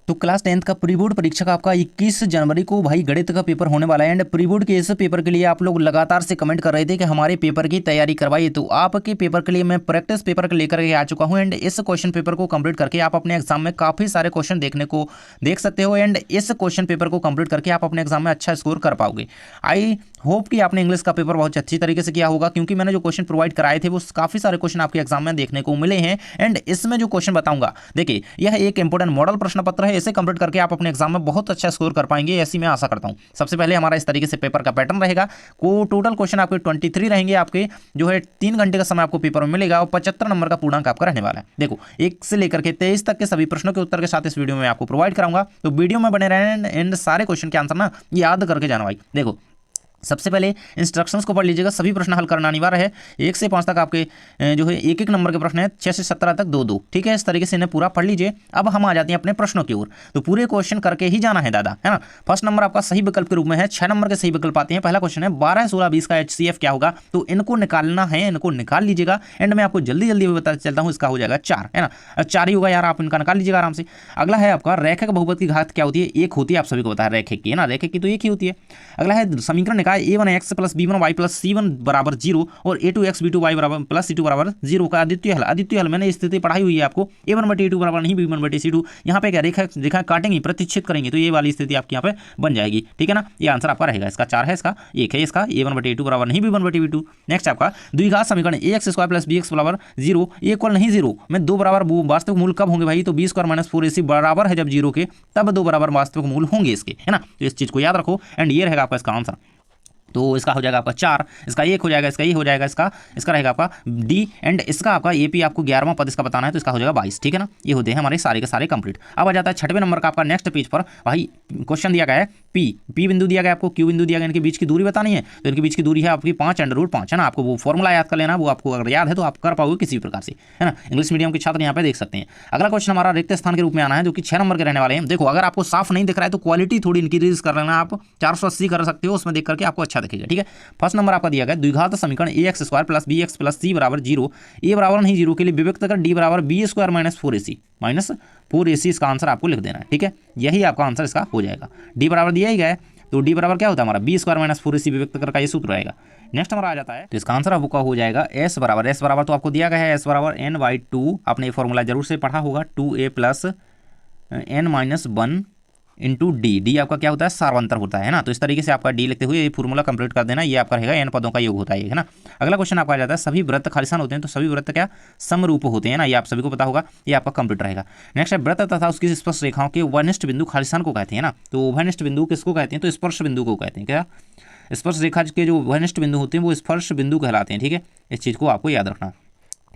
तो class 10th का pre board परीक्षा का आपका 21 जनवरी को भाई गणित का पेपर होने वाला है। एंड प्री बोर्ड के इस पेपर के लिए आप लोग लगातार से कमेंट कर रहे थे कि हमारे पेपर की तैयारी करवाइए, तो आपके पेपर के लिए मैं प्रैक्टिस पेपर लेकर के आ चुका हूं। एंड इस क्वेश्चन पेपर को कंप्लीट करके आप अपने एग्जाम में काफ़ी सारे क्वेश्चन देखने को देख सकते हो। एंड इस क्वेश्चन पेपर को कंप्लीट करके आप अपने एग्जाम में अच्छा स्कोर कर पाओगे। आई होप कि आपने इंग्लिश का पेपर बहुत अच्छी तरीके से किया होगा, क्योंकि मैंने जो क्वेश्चन प्रोवाइड कराए थे वो काफ़ी सारे क्वेश्चन आपके एग्जाम में देखने को मिले हैं। एंड इसमें जो क्वेश्चन बताऊंगा, देखिए यह एक इंपॉर्टेंट मॉडल प्रश्न पत्र है। इसे कंप्लीट करके आप अपने एग्जाम में बहुत अच्छा स्कोर कर पाएंगे, ऐसी मैं आशा करता हूं। सबसे पहले हमारा इस तरीके से पेपर का पैटर्न रहेगा। को टोटल क्वेश्चन आपके 23 रहेंगे। आपके जो है 3 घंटे का समय आपको पेपर में मिलेगा और 75 नंबर का पूर्णांक आपका रहने वाला है। देखो 1 से लेकर के 23 तक के सभी प्रश्नों के उत्तर के साथ इस वीडियो में आपको प्रोवाइड कराऊंगा, तो वीडियो में बने रहें एंड सारे क्वेश्चन के आंसर ना याद करके जाना भाई। देखो सबसे पहले इंस्ट्रक्शंस को पढ़ लीजिएगा। सभी प्रश्न हल करना अनिवार्य है। 1 से 5 तक आपके जो है एक नंबर के प्रश्न है। 6 से 17 तक 2-2, ठीक है। इस तरीके से इन्हें पूरा पढ़ लीजिए। अब हम आ जाते हैं अपने प्रश्नों की ओर। तो पूरे क्वेश्चन करके ही जाना है दादा, है ना। फर्स्ट नंबर आपका सही विकल्प के रूप में है। 6 नंबर के सही विकल्प आते हैं। पहला क्वेश्चन है 12, 16, 20 का HCF क्या होगा, तो इनको निकालना है, इनको निकाल लीजिएगा। एंड मैं आपको जल्दी जल्दी बता चलता हूँ, इसका हो जाएगा 4, है ना। 4 ही होगा यार, आप इनका निकाल लीजिएगा आराम से। अगला है आपका रेखक बहुपद की घात क्या होती है, 1 होती है। आप सभी को पता है रेखक की, है ना, रेखक की तो 1 ही होती है। अगला है समीकरण निकाय A1x plus B1y plus C1 बराबर 0 और A2x B2y बराबर प्लस C2 बराबर 0 का आदित्य हल। आदित्य हल मैंने स्थिति पढ़ाई हुई है आपको। A1/A2 बराबर नहीं B1/C2। यहाँ पे क्या रेखा काटेंगे, प्रतिच्छेद करेंगे, तो ये वाली स्थिति आपकी यहाँ पे बन जाएगी, ठीक है ना। ये आंसर आपका रहेगा। इसका 4 है, इसका 1 है। इसका A1/A2 बराबर नहीं B1/B2। नेक्स्ट आपका द्विघात समीकरण AX² प्लस BX बराबर 0 इक्वल नहीं 0 में 2 बराबर वास्तविक मूल कब होंगे भाई, तो B² माइनस 4AC बराबर है जब 0 के, तब 2 बराबर वास्तविक मूल होंगे इसके, है ना। तो इस चीज को याद रखो। एंड ये रहेगा आपका इसका आंसर। तो इसका हो जाएगा आपका 4, इसका 1 हो जाएगा, इसका ये हो जाएगा, इसका रहेगा आपका D। एंड इसका आपका AP आपको 11वां पद इसका बताना है, तो इसका हो जाएगा 22, ठीक है ना। ये होते हैं हमारे सारे के सारे कंप्लीट। अब आ जाता है 6वें नंबर का आपका नेक्स्ट पेज पर। भाई क्वेश्चन दिया गया है P बिंदु दिया गया आपको, Q बिंदु दिया गया, इनके बीच की दूरी बतानी है। तो इनके बीच की दूरी है आपकी 5√5, है ना। आपको वो फॉर्मूला याद कर लेना, वो आपको अगर याद है तो आप कर पाओगे किसी प्रकार से, है ना। इंग्लिश मीडियम के छात्र यहाँ पे देख सकते हैं। अगला क्वेश्चन हमारा रिक्त स्थान के रूप में आना है, जो कि 6 नंबर के रहने वाले हैं। देखो अगर आपको साफ नहीं दिख रहा है तो क्वालिटी थोड़ी इंक्रीज कर लेना, आप 480 कर सकते हो, उसमें देख करके आपको अच्छा दिखेगा, ठीक है। फर्स्ट नंबर आपका दिया गया द्विघात समीकरण AX² plus BX plus C बराबर 0, A बराबर नहीं 0 के लिए विभक्त कर D बराबर B² माइनस 4AC इसका आंसर आपको लिख देना है, ठीक है। यही आपका आंसर इसका हो जाएगा। D बराबर दिया ही गया है, तो D बराबर क्या होता है हमारा B² माइनस 4AC विभक्त कर का ये सूत्र रहेगा। नेक्स्ट हमारा आ जाता है, तो इसका आंसर आपका हो जाएगा S बराबर तो आपको दिया गया है S बराबर N/2। आपने ये फॉर्मूला जरूर से पढ़ा होगा, 2A plus N-1 into D आपका क्या होता है, सार्वंतर होता है ना। तो इस तरीके से आपका डी लिखते हुए ये फॉर्मूला कंप्लीट कर देना। ये आपका रहेगा n पदों का योग होता है, है ना। अगला क्वेश्चन आपका आ जाता है सभी वृत्त खालिस्तान होते हैं, तो सभी वृत्त क्या समरूप होते हैं ना, ये आप सभी को पता होगा, ये आपका कंप्लीट रहेगा। नेक्स्ट है वृत्त तथा उसकी स्पर्श रेखाओं के उभयनिष्ठ बिंदु खालिस्तान को कहते हैं ना। तो उभयनिष्ठ बिंदु किसको कहते हैं, तो स्पर्श बिंदु को कहते हैं। क्या स्पर्श रेखा के जो उभयनिष्ठ बिंदु होते हैं वो स्पर्श बिंदु कहलाते हैं, ठीक है। इस चीज को आपको याद रखना।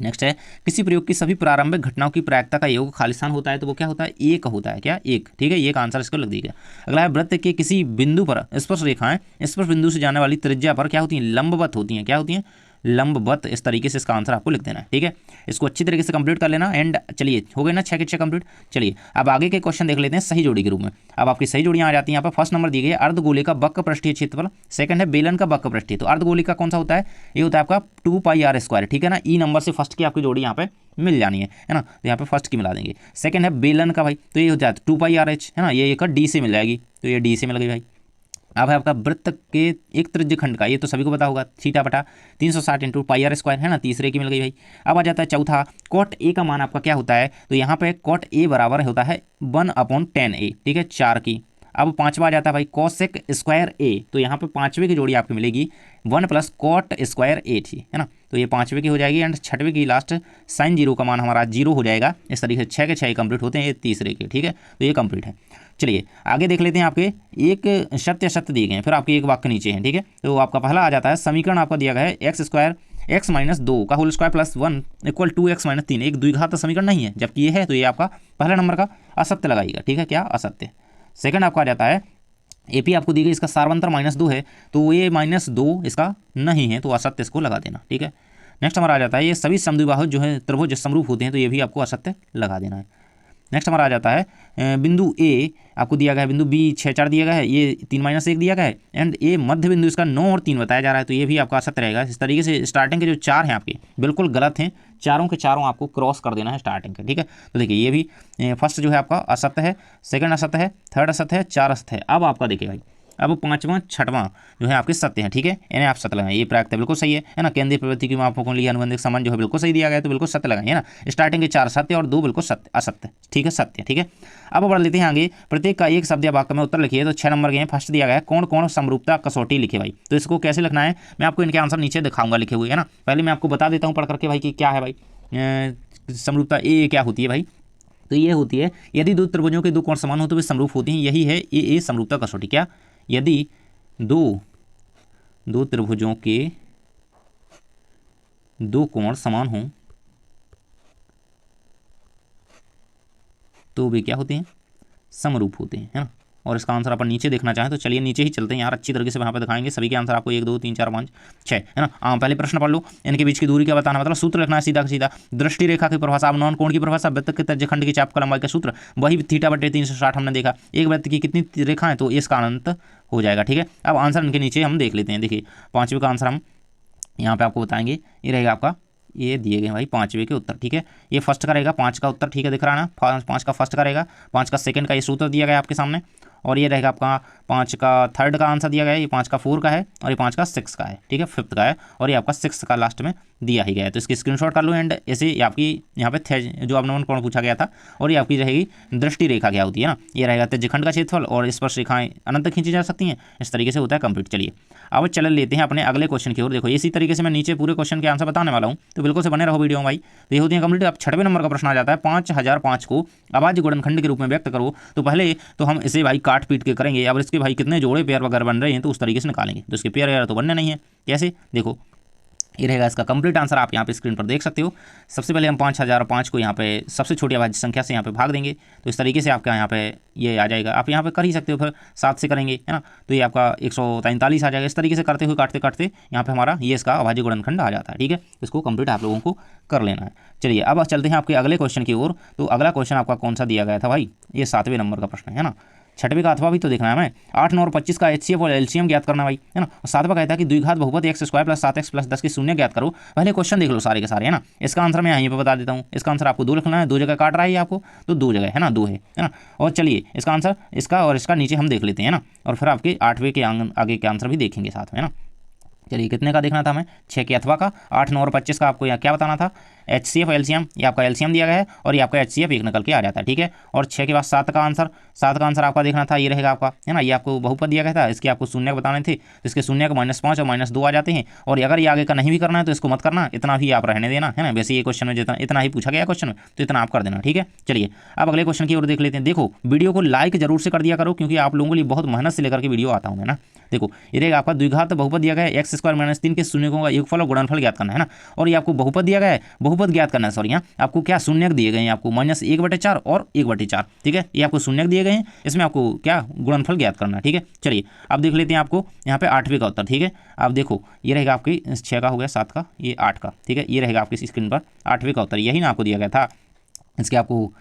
नेक्स्ट है किसी प्रयोग की सभी प्रारंभिक घटनाओं की प्रायिकता का योग खालिस्तान होता है, तो वो क्या होता है, 1 होता है, क्या 1, ठीक है। ये का आंसर इसको लग दिया। अगला है वृत्त के किसी बिंदु पर स्पर्श रेखाएं स्पर्श बिंदु से जाने वाली त्रिज्या पर क्या होती हैं, लंबवत होती हैं, क्या होती हैं, लंबवत। इस तरीके से इसका आंसर आपको लिख देना है, ठीक है। इसको अच्छी तरीके से कंप्लीट कर लेना। एंड चलिए हो गए ना 6 के 6 कंप्लीट। चलिए अब आगे के क्वेश्चन देख लेते हैं सही जोड़ी के रूप में। अब आपकी सही जोड़ियां आ जाती हैं यहाँ पर। फर्स्ट नंबर दी गई है अर्धगोले का वक्र पृष्ठीय क्षेत्रफल, सेकंड है बेलन का वक्र पृष्ठीय। तो अर्धगोले का कौन सा होता है, ये होता है आपका 2πr², ठीक है ना। ई नंबर से फर्स्ट की आपकी जोड़ी यहाँ पे मिल जानी है ना। तो यहाँ पे फर्स्ट की मिला देंगे। सेकंड है बेलन का भाई, तो ये हो जाता है 2πrh, है ना। ये एक डी से मिल जाएगी, तो ये डी से मिल गई भाई। अब है आपका वृत्त के एक त्रिज्य खंड का, ये तो सभी को पता होगा, थीटा बटा 360 इंटू πr², है ना। तीसरे की मिल गई भाई। अब आ जाता है चौथा, कॉट ए का मान आपका क्या होता है, तो यहाँ पे कॉट ए बराबर होता है 1/10a, ठीक है, 4 की। अब पांचवा आ जाता है भाई कोसेक स्क्वायर ए, तो यहाँ पे पांचवे की जोड़ी आपकी मिलेगी 1 प्लस कॉट स्क्वायर ए थी, है ना। तो ये पांचवे की हो जाएगी। एंड छठवें की लास्ट साइन 0 का मान हमारा 0 हो जाएगा। इस तरीके से 6 के 6 कंप्लीट होते हैं, ये तीसरे के, ठीक है। तो ये कंप्लीट है। चलिए आगे देख लेते हैं। आपके एक सत्य असत्य दिए गए हैं, फिर आपके एक वाक्य नीचे हैं, ठीक है। तो आपका पहला आ जाता है समीकरण आपका दिया गया है x² x माइनस 2 का whole square plus 1 equal 2x minus 3, एक द्विघात समीकरण नहीं है, जबकि ये है, तो ये आपका पहला नंबर का असत्य लगाइएगा, ठीक है, क्या असत्य। सेकंड आपका आ जाता है AP आपको दी गई, इसका सार्वंतर -2 है, तो ये -2 इसका नहीं है, तो असत्य इसको लगा देना, ठीक है। नेक्स्ट हमारा आ जाता है ये सभी समद्विबाहु जो है त्रिभुज समरूप होते हैं, तो ये भी आपको असत्य लगा देना है। नेक्स्ट हमारा आ जाता है बिंदु ए आपको दिया गया है, बिंदु बी 6 4 दिया गया है, ये 3-1 दिया गया है, एंड ए मध्य बिंदु इसका 9 और 3 बताया जा रहा है, तो ये भी आपका असत्य रहेगा। इस तरीके से स्टार्टिंग के जो 4 हैं आपके बिल्कुल गलत हैं, चारों के चारों आपको क्रॉस कर देना है स्टार्टिंग के, ठीक है। तो देखिए ये भी फर्स्ट जो है आपका असत्य है, सेकंड असत्य है, थर्ड असत्य है, 4 असत्य है। अब आपका देखिए भाई, अब 5वां 6वां जो है आपके सत्य है, ठीक है, इन्हें आप सत्य लगाएं। ये प्रायिकता बिल्कुल सही है ना। केंद्रीय प्रवृत्ति की मापों को लिए अनुबंधित संबंध जो है बिल्कुल सही दिया गया है, तो बिल्कुल सत्य लगाएं, है ना। स्टार्टिंग के 4 सत्य और 2 बिल्कुल सत्य असत्य, ठीक है, सत्य, ठीक है। अब बढ़ लेते हैं आगे, प्रत्येक का एक शब्द या वाक्य में उत्तर लिखिए। तो 6 नंबर के फर्स्ट दिया गया है कौन कौन समरूपता कसौटी लिखे भाई। तो इसको कैसे लिखना है मैं आपको इनके आंसर नीचे दिखाऊंगा लिखे हुए, है ना। पहले मैं आपको बता देता हूँ पढ़ करके भाई कि क्या है भाई समरूपता ए क्या होती है भाई। तो ये होती है यदि दो त्रिभुजों के दो कोण समान हो तो वे समरूप होते हैं, यही है ए समरूपता कसौटी। क्या, यदि दो त्रिभुजों के दो कोण समान हों तो वे क्या होते हैं, समरूप होते हैं, है ना। और इसका आंसर अपन नीचे देखना चाहें तो चलिए नीचे ही चलते हैं यार, अच्छी तरीके से वहाँ पे दिखाएंगे सभी के आंसर आपको 1 2 3 4 5 6, है ना। पहले प्रश्न पढ़ लो, इनके बीच की दूरी क्या बताना, मतलब सूत्र लिखना है सीधा सीधा। दृष्टि रेखा की परिभाषा, अब नॉन कोण की परिभाषा, वृत्त के त्रिज्यखंड की चाप का लंबाई का सूत्र, वही θ/360 हमने देखा। एक वृत्त की कितनी रेखा है तो इसका अनंत हो जाएगा, ठीक है। अब आंसर इनके नीचे हम देख लेते हैं। देखिए 5वें का आंसर हम यहाँ पे आपको बताएंगे, ये रहेगा आपका, ये दिए गए भाई 5वें के उत्तर, ठीक है। ये फर्स्ट का रहेगा 5 का उत्तर, ठीक है, दिख रहा है ना, 5 का फर्स्ट का रहेगा, 5 का सेकंड का ये सूत्र दिया गया आपके सामने, और ये रहेगा आपका 5 का थर्ड का आंसर दिया गया है, ये 5 का 4 का है, और ये 5 का 6 का है, ठीक है, 5th का है, और ये आपका 6 का लास्ट में दिया ही गया है। तो इसकी स्क्रीनशॉट कर लो। एंड ऐसे ये आपकी यहाँ पे जो अवनमन कोण पूछा गया था, और ये आपकी रहेगी दृष्टि रेखा क्या होती है ना, ये रहेगा त्रिज्यखंड का क्षेत्रफल, और स्पर्श रेखाएं अनंत खींची जा सकती हैं, इस तरीके से होता है कंप्लीट। चलिए अब चल लेते हैं अपने अगले क्वेश्चन की ओर। देखो इसी तरीके से मैं नीचे पूरे क्वेश्चन के आंसर बताने वाला हूँ, तो बिल्कुल से बने रहो वीडियो में भाई। तो ये होती है कंप्लीट। अब 6वें नंबर का प्रश्न आ जाता है, 5005 को अभाज्य गुणनखंड के रूप में व्यक्त करो। तो पहले तो हम इसे भाई काट पीट के करेंगे, अब इसके भाई कितने जोड़े पेयर वगैरह बन रहे हैं तो उस तरीके से निकालेंगे। तो इसके पेयर वगैरह तो बनने नहीं है, कैसे, देखो ये रहेगा इसका कंप्लीट आंसर, आप यहाँ पे स्क्रीन पर देख सकते हो। सबसे पहले हम 5005 को यहाँ पे सबसे छोटी अभाज्य संख्या से यहाँ पे भाग देंगे, तो इस तरीके से आपका यहाँ पे ये आ जाएगा। आप यहाँ पे कर ही सकते हो, फिर 7 से करेंगे, है ना, तो ये आपका 143 आ जाएगा। इस तरीके से करते हुए काटते काटते यहाँ पे हमारा ये इसका अभाज्य गुणनखंड आ जाता है, ठीक है। इसको कंप्लीट आप लोगों को कर लेना है। चलिए अब चलते हैं आपके अगले क्वेश्चन की ओर। तो अगला क्वेश्चन आपका कौन सा दिया गया था भाई, ये 7वें नंबर का प्रश्न है ना। 6वें का अथवा भी तो देखना है हमें, 8 9 और 25 का HCF और LCM ज्ञात करना भाई, है ना। और 7वां कहता है कि द्विघात बहुपद x² + 7x + 10 की शून्य ज्ञात करो। पहले क्वेश्चन देख लो सारे के सारे, है ना। इसका आंसर मैं यहीं पे बता देता हूँ। इसका आंसर आपको 2 लिखना है, 2 जगह काट रहा है आपको, तो 2 जगह है ना, 2 है ना। और चलिए इसका आंसर इसका और इसका नीचे हम देख लेते हैं ना, और फिर आपके 8वें के आगे के आंसर भी देखेंगे साथ में, है ना। चलिए कितने का देखना था हमें, 6 के अथवा का, 8 9 और 25 का आपको यहाँ क्या बताना था, HCF LCM, ये आपका LCM दिया गया है, और ये आपका HCF एक निकल के आ जाता है, ठीक है। और 6 के बाद 7 का आंसर आपका देखना था, ये रहेगा आपका, है ना। ये आपको बहुपद दिया गया था, इसके आपको शून्य बताने थे, तो इसके शून्य का -5 और -2 आ जाते हैं। और अगर ये आगे का नहीं भी करना है तो इसको मत करना, इतना भी आप रहने देना, है ना। वैसे ये क्वेश्चन में जितना इतना ही पूछा गया क्वेश्चन में, तो इतना आप कर देना, ठीक है। चलिए अब अगले क्वेश्चन की ओर देख लेते हैं। देखो वीडियो को लाइक जरूर से कर दिया करो, क्योंकि आप लोगों के लिए बहुत मेहनत से लेकर के वीडियो आता हूँ मैं ना। देखो ये रहेगा आपका द्विघात बहुपद दिया गया है, x² - 3 के शून्यकों का योगफल और गुणनफल ज्ञात करना है ना। और ये आपको बहुपद दिया गया है, बहुपद ज्ञात करना है, सॉरी यहाँ आपको क्या शून्यक दिए गए हैं, आपको -1/4 और 1/4, ठीक है। ये आपको शून्यक दिए गए हैं, इसमें आपको क्या गुणनफल ज्ञात करना है, ठीक है। चलिए अब देख लेते हैं आपको यहाँ पे 8वें का उत्तर, ठीक है। अब देखो ये रहेगा आपकी 6 का हो गया, 7 का, ये 8 का, ठीक है। ये रहेगा आपकी स्क्रीन पर 8वें का उत्तर, यही ना आपको दिया गया था। इसके आपको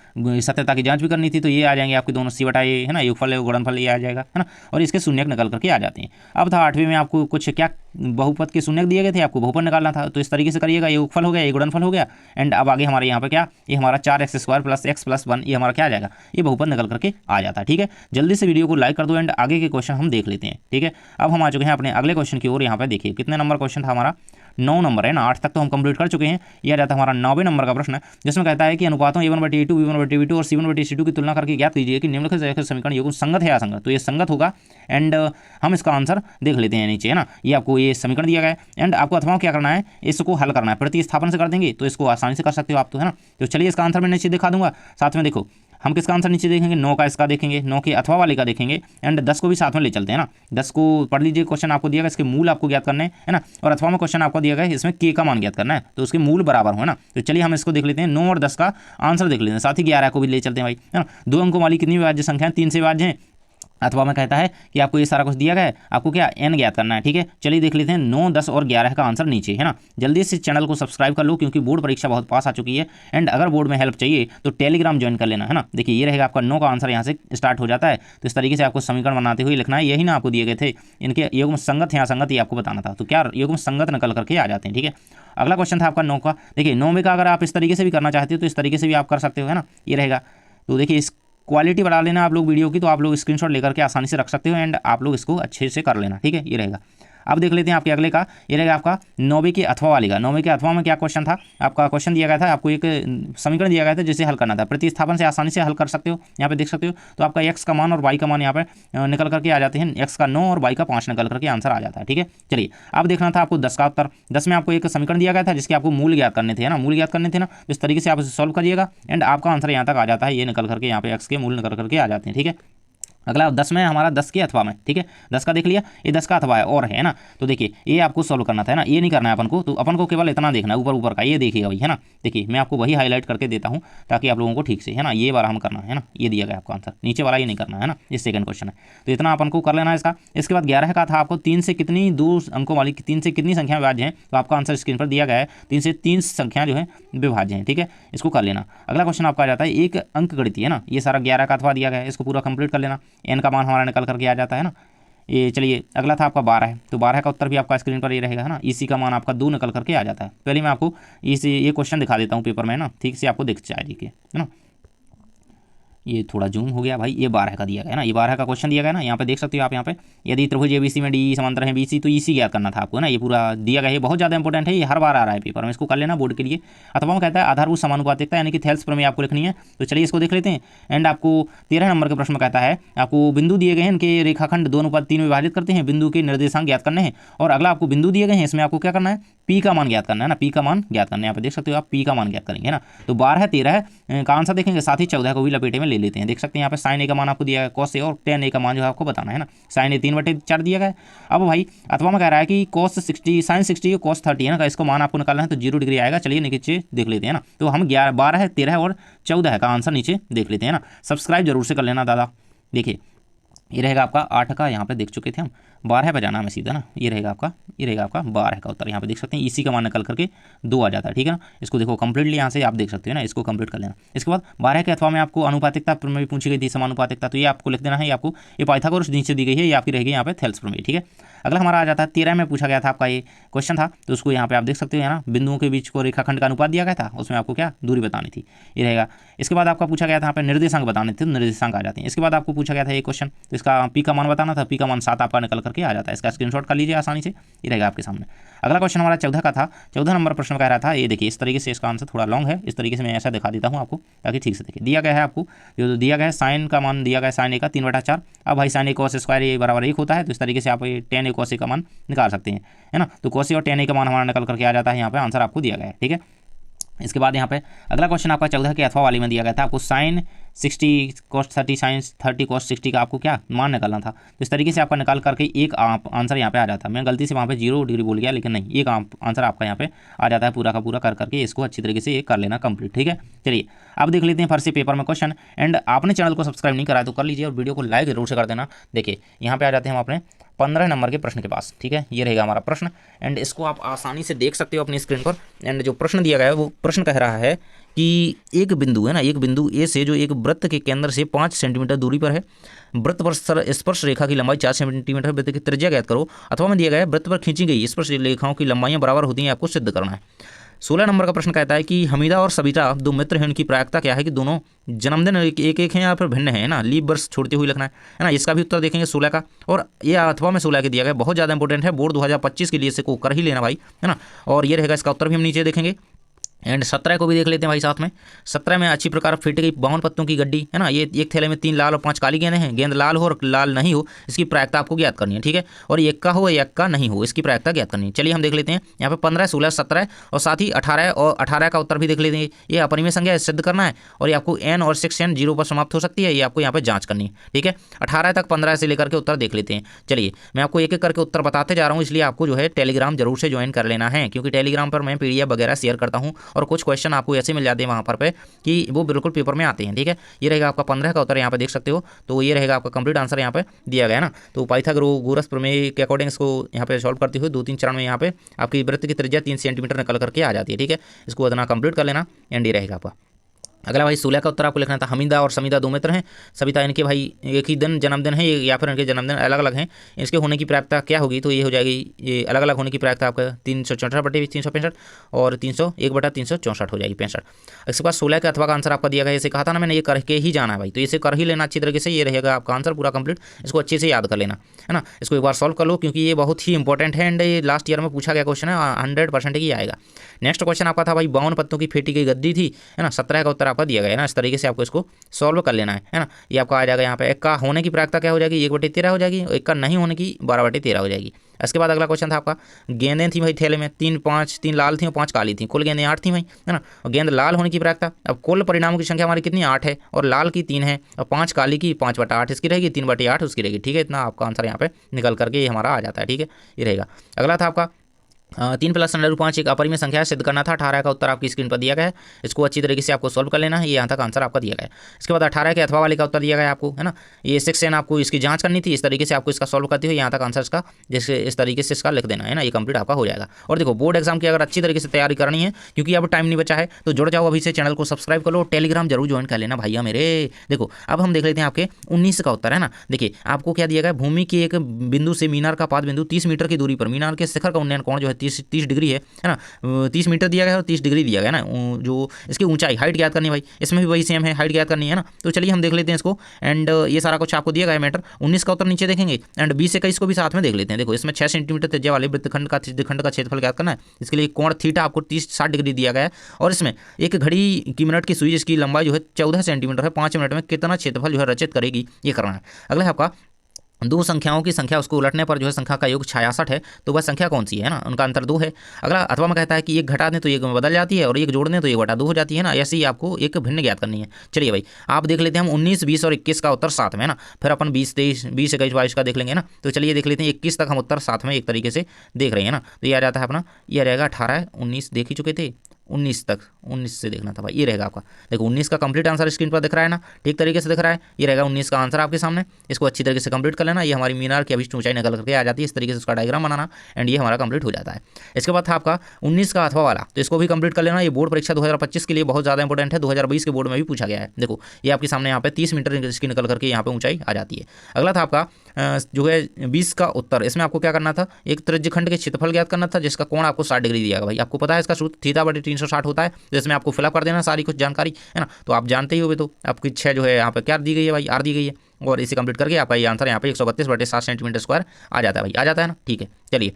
सत्यता की जांच भी करनी थी, तो ये आ जाएंगे आपके दोनों C/A, है ना, योगफल है गुणनफल, ये आ जाएगा, है ना। और इसके शून्यक निकल करके आ जाते हैं। अब था 8वें में आपको कुछ क्या बहुपद के शून्यक दिए गए थे, आपको बहुपद निकालना था, तो इस तरीके से करिएगा, ये योगफल हो गया, ये गुणनफल हो गया। एंड अब आगे हमारे यहाँ पे क्या, ये हमारा 4x² + x + 1, ये हमारा क्या आ जाएगा, ये बहुपद निकल करके आ जाता है, ठीक है। जल्दी से वीडियो को लाइक कर दो, एंड आगे के क्वेश्चन हम देख लेते हैं, ठीक है। अब हम आ चुके हैं अपने अगले क्वेश्चन की ओर। यहाँ पे देखिए कितने नंबर क्वेश्चन था हमारा, 9 नंबर है ना, 8 तक तो हम कंप्लीट कर चुके हैं। यह रहता है हमारा 9वें नंबर का प्रश्न, जिसमें कहता है कि अनुपातों A1/A2, B1/B2 और C1/C2 की तुलना करके ज्ञात कीजिए कि निम्नलिखित रेखीय समीकरण योगुण संगत है या असंगत। तो ये संगत होगा, एंड हम इसका आंसर देख लेते हैं नीचे, है ना। ये आपको ये समीकरण दिया गया है, एंड आपको अथवा क्या करना है, इसको हल करना है, प्रतिस्थापन से कर देंगे तो इसको आसानी से कर सकते हो आप, तो है ना। तो चलिए इसका आंसर मैं नीचे दिखा दूंगा, साथ में देखो हम किसका आंसर नीचे देखेंगे, 9 का इसका देखेंगे, 9 के अथवा वाले का देखेंगे, एंड 10 को भी साथ में ले चलते हैं ना। 10 को पढ़ लीजिए, क्वेश्चन आपको दिया गया, इसके मूल आपको ज्ञात करने है ना। और अथवा में क्वेश्चन आपको दिया गया है, इसमें k का मान ज्ञात करना है, तो उसके मूल बराबर हो, है ना। तो चलिए हम इसको देख लेते हैं, 9 और 10 का आंसर देख लेते हैं, साथ ही 11 को भी ले चलते हैं भाई, है ना। 2 अंकों वाली कितनी विभाज्य संख्या है, 3 से विभाज्य है, अथवा में कहता है कि आपको ये सारा कुछ दिया गया है, आपको क्या n ज्ञात करना है। ठीक है, चलिए देख लेते हैं 9, 10 और 11 का आंसर नीचे है ना। जल्दी से चैनल को सब्सक्राइब कर लो क्योंकि बोर्ड परीक्षा बहुत पास आ चुकी है। एंड अगर बोर्ड में हेल्प चाहिए तो टेलीग्राम ज्वाइन कर लेना है ना। देखिए ये रहेगा आपका 9 का आंसर यहाँ से स्टार्ट हो जाता है। तो इस तरीके से आपको समीकरण बनाते हुए लिखना है, यही ना आपको दिए गए थे, इनके युग्म संगत या असंगत ये आपको बताना था। तो क्या युग्म संगत निकल करके आ जाते हैं। ठीक है, अगला क्वेश्चन था आपका 9 का। देखिए 9 में का अगर आप इस तरीके से भी करना चाहते हो तो इस तरीके से भी आप कर सकते हो है ना। ये रहेगा, तो देखिए इस क्वालिटी बढ़ा लेना आप लोग वीडियो की, तो आप लोग स्क्रीनशॉट लेकर के आसानी से रख सकते हो एंड आप लोग इसको अच्छे से कर लेना। ठीक है, ये रहेगा। अब देख लेते हैं आपके अगले का, ये रहेगा आपका 9वीं के अथवा वाली का। 9वीं के अथवा में क्या क्वेश्चन था आपका, क्वेश्चन दिया गया था आपको एक समीकरण दिया गया था जिसे हल करना था। प्रतिस्थापन से आसानी से हल कर सकते हो, यहाँ पे देख सकते हो। तो आपका x का मान और y का मान यहाँ पे निकल करके आ जाते हैं, x का 9 और y का 5 निकल करके आंसर आ जाता है। ठीक है, चलिए अब देखना था आपको 10 का उत्तर। 10 में आपको एक समीकरण दिया गया था जिसके आपको मूल ज्ञात करने थे ना, मूल ज्ञात करने थे ना। इस तरीके से आप इसे सॉल्व करिएगा एंड आपका आंसर यहाँ तक आ जाता है, ये निकल करके यहाँ पे x के मूल निकल करके आ जाते हैं। ठीक है, अगला 10 में हमारा 10 के अथवा में। ठीक है, 10 का देख लिया, ये 10 का अथवा है और है ना। तो देखिए ये आपको सॉल्व करना था है ना, ये नहीं करना है अपन को। तो अपन को केवल इतना देखना है ऊपर ऊपर का, ये देखिएगा भाई है ना। देखिए मैं आपको वही हाईलाइट करके देता हूँ ताकि आप लोगों को ठीक से है ना ये वाला हम करना है ना। ये दिया गया आपका आंसर, नीचे वाला ये नहीं करना है ना, ये सेकंड क्वेश्चन है। तो इतना अपन को कर लेना है इसका। इसके बाद 11 का था आपको 3 से कितनी 2 अंकों वाली 3 से कितनी संख्या विभाज्य है। तो आपका आंसर स्क्रीन पर दिया गया है, 3 से 3 संख्या जो है विभाज्य है। ठीक है, इसको कर लेना। अगला क्वेश्चन आपका आ जाता है एक अंक गणित है ना। ये सारा 11 का अथवा दिया गया है, इसको पूरा कंप्लीट कर लेना। एन का मान हमारा निकल करके आ जाता है ना। ये चलिए अगला था आपका 12 है, तो 12 का उत्तर भी आपका स्क्रीन पर ये रहेगा है ना। इसी का मान आपका 2 निकल करके आ जाता है। पहले मैं आपको इसी ये क्वेश्चन दिखा देता हूँ पेपर में ना, ठीक से आपको दिख जाएगी है ना। ये थोड़ा जूम हो गया भाई, ये 12 का दिया गया है ना, ये 12 का क्वेश्चन दिया गया ना। यहाँ पे देख सकते हो आप, यहाँ पे यदि त्रिभुज एबीसी में डी समांतर है बीसी तो इसी ज्ञात करना था आपको ना। ये पूरा दिया गया है, बहुत ज़्यादा इंपॉर्टेंट है, ये हर बार आ रहा है पेपर में, इसको कर लेना बोर्ड के लिए। अथवा वो कहता है आधारभूत समानुपातिकता यानी कि थेल्स प्रमेय आपको लिखनी है। तो चलिए इसको देख लेते हैं। एंड आपको 13 नंबर के प्रश्न में कहता है आपको बिंदु दिए गए हैं, इनके रेखाखंड 2:3 में विभाजित करते हैं, बिंदु के निर्देशांक ज्ञात करने हैं। और अगला आपको बिंदु दिए गए हैं, इसमें आपको क्या करना है, पी का मान ज्ञात करना है ना, पी का मान ज्ञात करना है। यहाँ पे देख सकते हो आप पी का मान ज्ञात करेंगे ना। तो 12 13 का आंसर देखेंगे, साथ ही 14 को भी लपेटे में ले लेते हैं। देख सकते हैं यहाँ पे साइन ए का मान आपको दिया है, कॉस ए और टेन ए का मान जो है आपको बताना है ना। साइन ए 3/4 दिया गया है। अब भाई अथवा में कह रहा है कि कॉस 60 साइन 60 कॉस 30 है ना, इसको मान आपको निकालना है तो 0 डिग्री आएगा। चलिए नीचे देख लेते हैं ना। तो हम 11 12 13 और 14 का आंसर नीचे देख लेते हैं ना। सब्सक्राइब जरूर से कर लेना दादा। देखिए ये रहेगा आपका 8 का, यहाँ पे देख चुके थे हम, 12 पे जाना हमें सीधा ना। ये रहेगा आपका 12 का उत्तर। यहाँ पे देख सकते हैं इसी का मान निकल करके 2 आ जाता है। ठीक है ना, इसको देखो कंप्लीटली यहाँ से आप देख सकते हो ना, इसको कंप्लीट कर लेना। इसके बाद 12 के अथवा में आपको अनुपातिकता में भी पूछी गई थी, समानुपातिकता, तो ये आपको लिख देना है। आपको ये पाइथागोरस नीचे दी गई है, ये आपकी रहेगी यहाँ पे थेल्स प्रमेय। ठीक है, अगला हमारा आ जाता है 13 में पूछा गया था आपका ये क्वेश्चन था, तो उसको यहाँ पे आप देख सकते हो है ना, बिंदुओं के बीच को रेखाखंड का अनुपात दिया गया था, उसमें आपको क्या दूरी बतानी थी, ये रहेगा। इसके बाद आपका पूछा गया था यहाँ पे निर्देशांक बताने थे, तो निर्देशांक आ जाते हैं। इसके बाद आपको पूछा गया था ये क्वेश्चन, तो इसका पी का मान बताना था, पी का मान 7 आपका निकल करके आ जाता है। इसका स्क्रीनशॉट कर लीजिए आसानी से, ये रहेगा आपके सामने। अगला क्वेश्चन हमारा 14 का था। 14 नंबर प्रश्न कह रहा था, ये देखिए इस तरीके से, इसका आंसर थोड़ा लॉन्ग है, इस तरीके से मैं ऐसा दिखा देता हूँ आपको ताकि ठीक से देखिए। दिया गया है आपको, जो दिया गया है साइन का मान दिया गया है, साइन ए का 3/4। अब भाई साइन ए कॉस स्क्वायर ये बराबर 1 होता है, तो इस तरीके से आप टेन ए कॉस ए का मान निकाल सकते हैं है ना। तो कॉस ए और टेन ए का मान हमारा निकल करके आ जाता है, यहाँ पे आंसर आपको दिया गया है। ठीक है, इसके बाद यहाँ पे अगला क्वेश्चन आपका 14 के अथवा वाली में दिया गया था, आपको साइन 60 कॉस 30 साइन 30 कॉस 60 का आपको क्या मान निकालना था। तो इस तरीके से आपका निकाल करके एक आंसर यहाँ पे आ जाता है। मैं गलती से वहाँ पे 0 डिग्री बोल गया, लेकिन नहीं, एक आंसर आपका यहाँ पे आ जाता है पूरा का पूरा कर करके। इसको अच्छी तरीके से कर लेना कंप्लीट। ठीक है, चलिए अब देख लेते हैं फर्स्ट पेपर में क्वेश्चन। एंड आपने चैनल को सब्सक्राइब नहीं करा तो कर लीजिए और वीडियो को लाइक जरूर से कर देना। देखिए यहाँ पे आ जाते हैं हम अपने 15 नंबर के प्रश्न के पास। ठीक है, ये रहेगा हमारा प्रश्न एंड इसको आप आसानी से देख सकते हो अपनी स्क्रीन पर। एंड जो प्रश्न दिया गया है वो प्रश्न कह रहा है कि एक बिंदु है ना, एक बिंदु ए से जो एक वृत्त के केंद्र से 5 सेंटीमीटर दूरी पर है, वृत्त पर स्पर्श रेखा की लंबाई 4 सेंटीमीटर, वृत्त की त्रिज्या ज्ञात करो। अथवा में दिया गया है वृत्त पर खींची गई स्पर्श रेखाओं की लंबाइयां बराबर होती हैं, आपको सिद्ध करना है। 16 नंबर का प्रश्न कहता है कि हमीदा और सबिता 2 मित्र हैं, उनकी प्रायिकता क्या है कि दोनों जन्मदिन एक हैं या फिर भिन्न है ना, लीप वर्ष छोड़ते हुए लिखना है ना। इसका भी उत्तर देखेंगे 16 का, और ये अथवा में 16 के दिया गया, बहुत ज़्यादा इंपॉर्टेंट है, बोर्ड 2025 के लिए इसे को कर ही लेना भाई है ना। और ये रहेगा इसका उत्तर भी हम नीचे देखेंगे। एंड 17 को भी देख लेते हैं भाई साथ में। 17 में अच्छी प्रकार फिट गई 52 पत्तों की गड्डी है ना। ये एक थैले में 3 लाल और 5 काली गेंदें हैं, गेंद लाल हो और लाल नहीं हो, इसकी प्रायिकता आपको ज्ञात करनी है। ठीक है, और ये का हो या का नहीं हो, इसकी प्रायिकता ज्ञात करनी है। चलिए हम देख लेते हैं यहाँ पे 15 16 17 और साथ ही 18 और 18 का उत्तर भी देख लेते हैं। ये अपरिमेय संख्या सिद्ध करना है और ये आपको n और 6n 0 पर समाप्त हो सकती है, ये आपको यहाँ पे जांच करनी है। ठीक है, 18 तक 15 से लेकर के उत्तर देख लेते हैं। चलिए मैं आपको एक एक करके उत्तर बताते जा रहा हूँ, इसलिए आपको जो है टेलीग्राम जरूर से ज्वाइन कर लेना है, क्योंकि टेलीग्राम पर मैं PDF वगैरह शेयर करता हूँ और कुछ क्वेश्चन आपको ऐसे मिल जाते हैं वहाँ पर कि वो बिल्कुल पेपर में आते हैं। ठीक है, ये रहेगा आपका 15 का उत्तर यहाँ पे देख सकते हो। तो ये रहेगा आपका कंप्लीट आंसर यहाँ पे दिया गया है ना। तो पाइथागोरस प्रमेय के अकॉर्डिंग इसको यहाँ पे सॉल्व करते हुए 2-3 चरण में यहाँ पे आपकी वृत्त की त्रिज्या 3 सेंटीमीटर निकल करके आ जाती है। ठीक है, इसको इतना कंप्लीट कर लेना एंड ये रहेगा आपका। अगला भाई 16 का उत्तर आपको लिखना था। हमीदा और समीदा दो मित्र हैं। सविता इनके भाई एक ही दिन जन्मदिन है या फिर इनके जन्मदिन अलग अलग हैं। इसके होने की प्रायिकता क्या होगी? तो ये हो जाएगी, ये अलग अलग होने की प्रायिकता आपका 364/365 और 301/364 हो जाएगी 65। इसके बाद 16 के अथवा का आंसर आपका दिया गया। इसे कहा था ना मैंने, ये करके ही जाना है भाई, तो इसे कर ही लेना अच्छी तरीके से। ये रहेगा आपका आंसर पूरा कंप्लीट। इसको अच्छे से याद कर लेना है ना। इसको एक बार सॉल्व कर लो क्योंकि ये बहुत ही इंपॉर्टेंट है एंड ये लास्ट ईयर में पूछा गया क्वेश्चन है, 100% ही आएगा। नेक्स्ट क्वेश्चन आपका था भाई 52 पत्तों की फेटी गई गद्दी थी, है ना। 17 का उत्तर आपका दिया गया है ना। इस तरीके से आपको इसको सॉल्व कर लेना है ना। ये आपका आ जाएगा यहाँ पे। एक का होने की प्रायिकता क्या हो जाएगी? 1/13 हो जाएगी। एक का नहीं होने की 12/13 हो जाएगी। इसके बाद अगला क्वेश्चन था आपका, गेंदें थी भाई थैले में 3 लाल थी और 5 काली थी, कुल गेंदें 8 थी भाई, है ना। और गेंद लाल होने की प्रायिकता, अब कुल परिणामों की संख्या हमारी कितनी 8 है और लाल की 3 है और 5 काली की 5/8 इसकी रहेगी, 3/8 उसकी रहेगी। ठीक है, इतना आपका आंसर यहाँ पे निकल करके ये हमारा आ जाता है। ठीक है, ये रहेगा। अगला था आपका 3 + √5 एक अपरिमेय संख्या है, सिद्ध करना था। 18 का उत्तर आपकी स्क्रीन पर दिया गया है। इसको अच्छी तरीके से आपको सॉल्व कर लेना है। ये यहाँ तक आंसर आपका दिया गया है। इसके बाद 18 के अथवा वाले का उत्तर दिया गया है आपको, है ना। ये सेक्शन आपको इसकी जांच करनी थी। इस तरीके से आपको इसका सॉल्व करते हुए यहाँ तक आंसर इसका जैसे इस तरीके से इसका लिख देना है ना। ये कंप्लीट आपका हो जाएगा। और देखो बोर्ड एग्जाम की अगर अच्छी तरीके से तैयारी करनी है, क्योंकि अब टाइम नहीं बचा है, तो जुड़ जाओ अभी से, चैनल को सब्सक्राइब कर लो, टेलीग्राम जरूर ज्वाइन कर लेना भैया मेरे। देखो अब हम देख लेते हैं आपके 19 का उत्तर, है ना। देखिए आपको क्या दिया गया, भूमि के एक बिंदु से मीनार का पाद बिंदु 30 मीटर की दूरी पर मीनार के शिखर का उन्नयन कोण जो है 30 डिग्री है ना। 30 मीटर दिया गया है और 30 डिग्री दिया गया है ना। जो इसकी ऊंचाई हाइट ज्ञात करनी है भाई, इसमें भी वही सेम है, हाइट ज्ञात करनी है ना। तो चलिए हम देख लेते हैं इसको एंड ये सारा कुछ आपको दिया गया है मैटर। 19 का उत्तर नीचे देखेंगे एंड 20-21 को भी साथ में देख लेते हैं। देखो इसमें 6 सेंटीमीटर त्रिज्या वाले वृत्तखंड का क्षेत्रफल ज्ञात करना है। इसके लिए कोण थीटा आपको 30-60 डिग्री दिया गया है और इसमें एक घड़ी की मिनट की सुई जिसकी लंबाई जो है 14 सेंटीमीटर है, 5 मिनट में कितना क्षेत्रफल जो है रचित करेगी, ये करना है। अगला है आपका दो संख्याओं की संख्या, उसको उलटने पर जो है संख्या का योग 66 है, तो वह संख्या कौन सी है ना, उनका अंतर 2 है। अगला अथवा में कहता है कि एक घटा दें तो एक बदल जाती है और एक जोड़ दें तो 1/2 हो जाती है ना। ऐसे ही आपको एक भिन्न ज्ञात करनी है। चलिए भाई आप देख लेते हैं, हम 19, 20 और 21 का उत्तर साथ में है ना। फिर अपन 20, 23, 20, 21, 22 का देख लेंगे ना। तो चलिए देख लेते हैं 21 तक हम उत्तर साथ में एक तरीके से देख रहे हैं ना। तो ये आ जाता है अपना, ये रहेगा 18, 19 देख ही चुके थे, 19 तक, 19 से देखना था भाई। ये रहेगा आपका, देखो 19 का कंप्लीट आंसर स्क्रीन पर दिख रहा है ना, ठीक तरीके से दिख रहा है। ये रहेगा 19 का आंसर आपके सामने। इसको अच्छी तरीके से कंप्लीट कर लेना। ये हमारी मीनार की अभी ऊंचाई निकल करके आ जाती है, इस तरीके से उसका डायग्राम बनाना एंड ये हमारा कंप्लीट हो जाता है। इसके बाद था आपका 19 का अथवा वाला, तो इसको भी कंप्लीट कर लेना। ये बोर्ड परीक्षा 2025 के लिए बहुत ज़्यादा इंपॉर्टेंट है, 2020 के बोर्ड में भी पूछा गया है। देखो ये आपके सामने यहाँ पे 30 मीटर इसकी निकल करके यहाँ पे ऊंचाई आ जाती है। अगला था आपका जो है 20 का उत्तर। इसमें आपको क्या करना था, एक त्रिज्यखंड के क्षेत्रफल ज्ञात करना था जिसका कोण आपको 60 डिग्री दिया गया भाई। आपको पता है इसका सूत्र थीटा/360 होता है, जिसमें आपको फिलअप कर देना सारी कुछ जानकारी, है ना। तो आप जानते ही होगे। तो आपकी 6 जो है यहाँ पे क्या दी गई है भाई, आर दी गई है और इसे कंप्लीट करके आपका ये आंसर यहाँ पे 132/7 सेंटीमीटर स्क्वायर आ जाता है भाई, आ जाता है ना। ठीक है, चलिए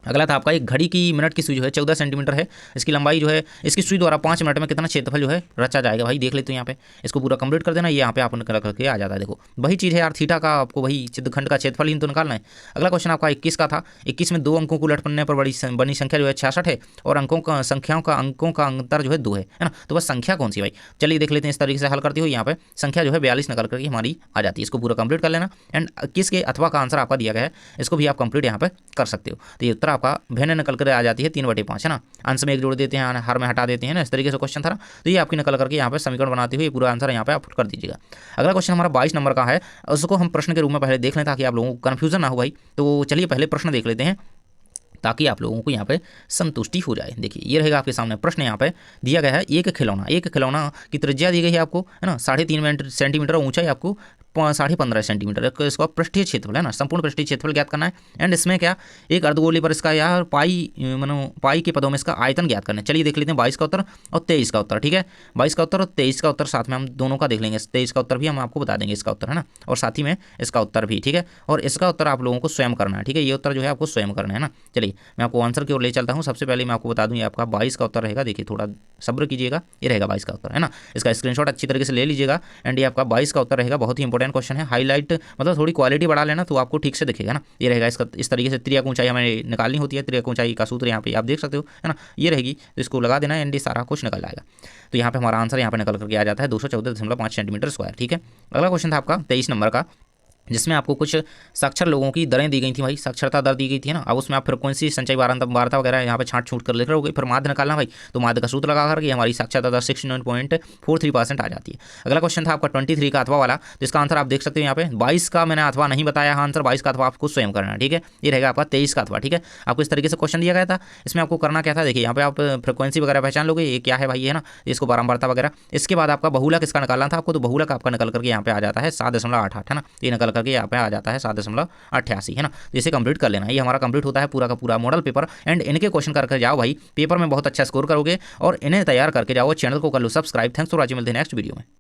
अगला था आपका एक घड़ी की मिनट की सुई जो है 14 सेंटीमीटर है। इसकी लंबाई जो है, इसकी सुई द्वारा 5 मिनट में कितना क्षेत्रफल जो है रचा जाएगा भाई, देख लेते हैं यहाँ पे। इसको पूरा कंप्लीट कर देना। ये यहाँ पे आप निकल करके आ जाता है। देखो वही चीज़ है यार, थीटा का आपको वही चित्रखंड का क्षेत्रफल ही तो निकालना है। अगला क्वेश्चन आपका 21 का था। 21 में 2 अंकों को उलटने पर बनी संख्या जो है 66 है और अंकों का अंतर जो है 2 है ना। तो बस संख्या कौन सी भाई, चलिए देख लेते हैं। इस तरीके से हल करते हुए यहाँ पे संख्या जो है 42 निकल करके हमारी आ जाती है। इसको पूरा कंप्लीट कर लेना एंड 21 के अथवा का आंसर आपका दिया गया है, इसको भी आप कंप्लीट यहाँ पे कर सकते हो। तो ये उत्तर आपका भिन्न निकल कर आ जाती है 3/5, है ना। अंश में एक जोड़ देते हैं, हर में हटा देते हैं ना, इस तरीके से क्वेश्चन था ना। तो ये आपकी निकल करके यहाँ पे समीकरण बनाते हुए पूरा आंसर यहाँ पे आप कर दीजिएगा। अगला क्वेश्चन हमारा 22 नंबर का है, उसको हम प्रश्न के रूप में पहले देख लें ताकि आप लोगों को कन्फ्यूजन ना हो भाई। तो चलिए पहले प्रश्न देख लेते हैं ताकि आप लोगों को यहाँ पे संतुष्टि हो जाए। देखिए ये रहेगा आपके सामने प्रश्न, यहाँ पे दिया गया है एक खिलौना की त्रिज्या दी गई है आपको, है ना 3.5 सेंटीमीटर, ऊंचाई आपको 15.5 सेंटीमीटर। इसका पृष्ठीय क्षेत्रफल है ना, संपूर्ण पृष्ठीय क्षेत्रफल ज्ञात करना है एंड इसमें क्या एक अर्धगोले पर इसका या पाई के पदों में इसका आयतन ज्ञात करना है। चलिए देख लेते हैं 22 का उत्तर और 23 का उत्तर। ठीक है, 22 का उत्तर और 23 का उत्तर साथ में हम दोनों का देख लेंगे। 23 का उत्तर भी हम आपको बता देंगे, इसका उत्तर है ना, और साथ ही में इसका उत्तर भी। ठीक है, और इसका उत्तर आप लोगों को स्वयं करना है। ठीक है, ये उत्तर जो है आपको स्वयं करना है ना। चलिए मैं आपको आंसर की ओर ले चलता हूँ। सबसे पहले मैं आपको बता दूँ ये आपका 22 का उत्तर रहेगा। देखिए थोड़ा सब्र कीजिएगा, ये रहेगा 22 का उत्तर, है ना। इसका स्क्रीनशॉट अच्छी तरीके से ले लीजिएगा एंड ये आपका 22 का उत्तर रहेगा। बहुत ही इंपॉर्टेंट क्वेश्चन है, हाईलाइट मतलब थोड़ी क्वालिटी बढ़ा लेना तो आपको ठीक से दिखेगा ना। ये रहेगा इसका, इस तरीके से त्रिज्या ऊंचाई हमें निकालनी होती है। त्रिज्या ऊंचाई का सूत्र यहाँ पे आप देख सकते हो, है ना। ये रहेगी, तो इसको लगा देना एंड सारा कुछ निकल जाएगा। तो यहाँ पे हमारा आंसर यहाँ पे निकल करके आ जाता है 214.5 सेंटीमीटर स्क्वायर। ठीक है, अगला क्वेश्चन था आपका 23 नंबर का। जिसमें आपको कुछ साक्षर लोगों की दरें दी गई थी भाई, साक्षरता दर दी गई थी ना। अब उसमें आप फ्रिक्वेंसी, संचयी वारंवारता वगैरह यहाँ पे छांट छूट कर लिख रहे हो। फिर माध्य निकालना भाई, तो माध्य का सूत्र लगा करके हमारी साक्षरता दर 69.43% आ जाती है। अगला क्वेश्चन था आपका 23 का अथवा वाला, जिसका आंसर आप देख सकते हैं यहाँ पे। 22 का मैंने अथवा नहीं बताया आंसर, 22 का अथवा आपको स्वयं करना है, ठीक है। ये रहेगा आपका 23 का अथवा, ठीक है। आपको इस तरीके से क्वेश्चन दिया गया था। इसमें आपको करना क्या था, देखिए यहाँ पे आप फ्रिक्वेंसी वगैरह पहचान लोगे, ये क्या है भाई, ये है ना, इसको बारंबारता वगैरह। इसके बाद आपका बहुलक इसका निकालना था आपको, तो बहुलक आपका निकल करके यहाँ पे आ जाता है 7.88, है ना। ये निकल करके यहाँ पे आ जाता है 7.88, है ना। इसे कंप्लीट कर लेना, ये हमारा कंप्लीट होता है पूरा का पूरा मॉडल पेपर। एंड इनके क्वेश्चन करके जाओ भाई, पेपर में बहुत अच्छा स्कोर करोगे और इन्हें तैयार करके जाओ। चैनल को कर लो सब्सक्राइब। थैंक्स फॉर वॉचिंग, मिलते हैं नेक्स्ट वीडियो में।